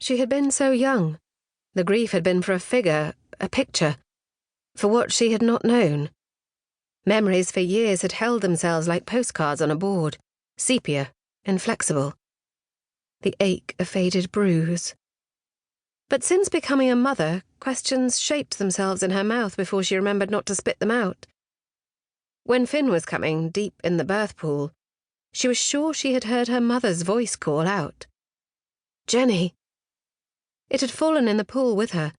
She had been so young. The grief had been for a figure, a picture, for what she had not known. Memories for years had held themselves like postcards on a board, sepia, inflexible. The ache a faded bruise. But since becoming a mother, questions shaped themselves in her mouth before she remembered not to spit them out. When Finn was coming, deep in the birth pool, she was sure she had heard her mother's voice call out. "Jenny!" It had fallen in the pool with her,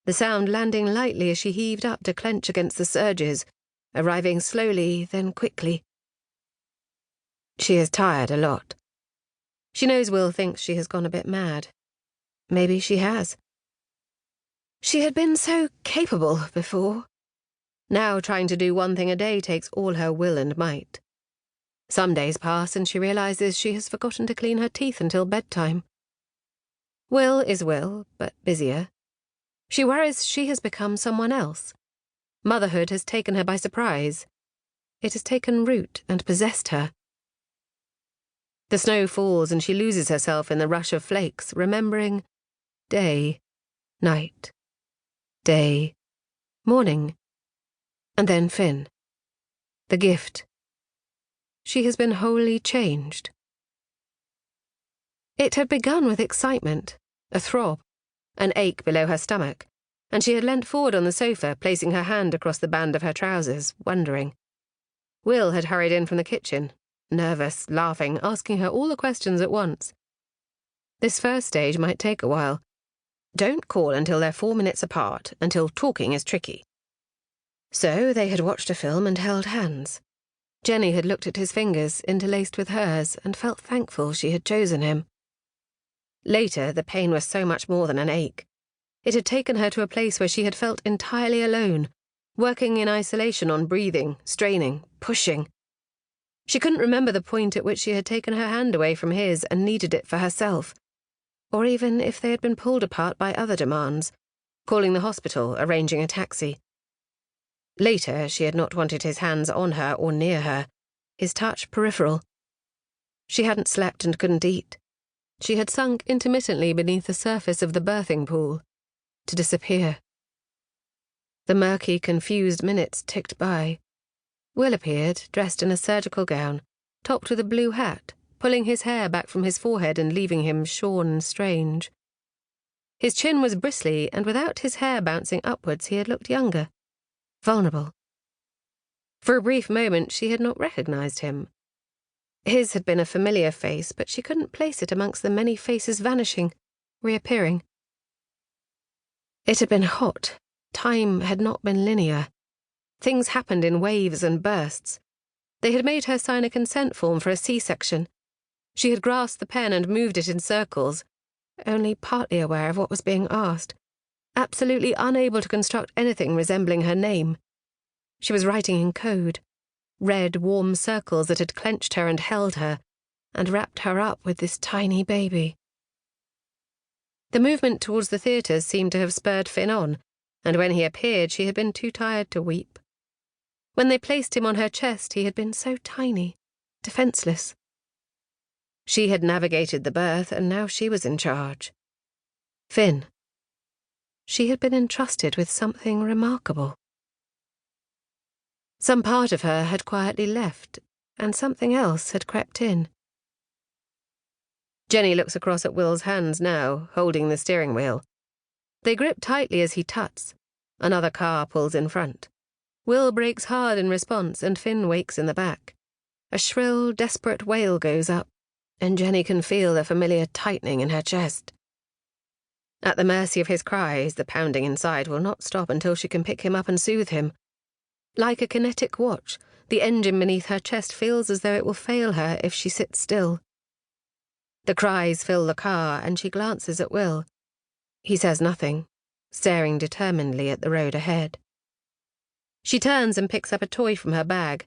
the sound landing lightly as she heaved up to clench against the surges, arriving slowly, then quickly. She is tired a lot. She knows Will thinks she has gone a bit mad. Maybe she has. She had been so capable before. Now trying to do one thing a day takes all her will and might. Some days pass and she realizes she has forgotten to clean her teeth until bedtime. Will is Will, but busier. She worries she has become someone else. Motherhood has taken her by surprise. It has taken root and possessed her. The snow falls and she loses herself in the rush of flakes, remembering day, night, day, morning, and then Finn. The gift. She has been wholly changed. It had begun with excitement, a throb, an ache below her stomach, and she had leant forward on the sofa, placing her hand across the band of her trousers, wondering. Will had hurried in from the kitchen, nervous, laughing, asking her all the questions at once. This first stage might take a while. Don't call until they're 4 minutes apart, until talking is tricky. So they had watched a film and held hands. Jenny had looked at his fingers, interlaced with hers, and felt thankful she had chosen him. Later, the pain was so much more than an ache. It had taken her to a place where she had felt entirely alone, working in isolation on breathing, straining, pushing. She couldn't remember the point at which she had taken her hand away from his and needed it for herself, or even if they had been pulled apart by other demands, calling the hospital, arranging a taxi. Later, she had not wanted his hands on her or near her, his touch peripheral. She hadn't slept and couldn't eat. She had sunk intermittently beneath the surface of the birthing pool, to disappear. The murky, confused minutes ticked by. Will appeared, dressed in a surgical gown, topped with a blue hat, pulling his hair back from his forehead and leaving him shorn and strange. His chin was bristly, and without his hair bouncing upwards he had looked younger, vulnerable. For a brief moment she had not recognized him. His had been a familiar face, but she couldn't place it amongst the many faces vanishing, reappearing. It had been hot. Time had not been linear. Things happened in waves and bursts. They had made her sign a consent form for a C-section. She had grasped the pen and moved it in circles, only partly aware of what was being asked, absolutely unable to construct anything resembling her name. She was writing in code, red, warm circles that had clenched her and held her, and wrapped her up with this tiny baby. The movement towards the theatres seemed to have spurred Finn on, and when he appeared she had been too tired to weep. When they placed him on her chest he had been so tiny, defenceless. She had navigated the birth, and now she was in charge. Finn. She had been entrusted with something remarkable. Some part of her had quietly left, and something else had crept in. Jenny looks across at Will's hands now, holding the steering wheel. They grip tightly as he tuts. Another car pulls in front. Will brakes hard in response, and Finn wakes in the back. A shrill, desperate wail goes up, and Jenny can feel the familiar tightening in her chest. At the mercy of his cries, the pounding inside will not stop until she can pick him up and soothe him. Like a kinetic watch, the engine beneath her chest feels as though it will fail her if she sits still. The cries fill the car, and she glances at Will. He says nothing, staring determinedly at the road ahead. She turns and picks up a toy from her bag,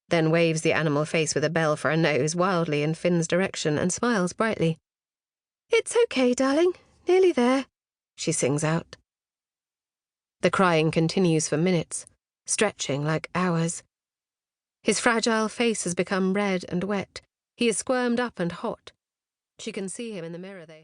then waves the animal face with a bell for a nose wildly in Finn's direction and smiles brightly. "It's okay, darling. Nearly there," she sings out. The crying continues for minutes, stretching like hours. His fragile face has become red and wet. He is squirmed up and hot. She can see him in the mirror they have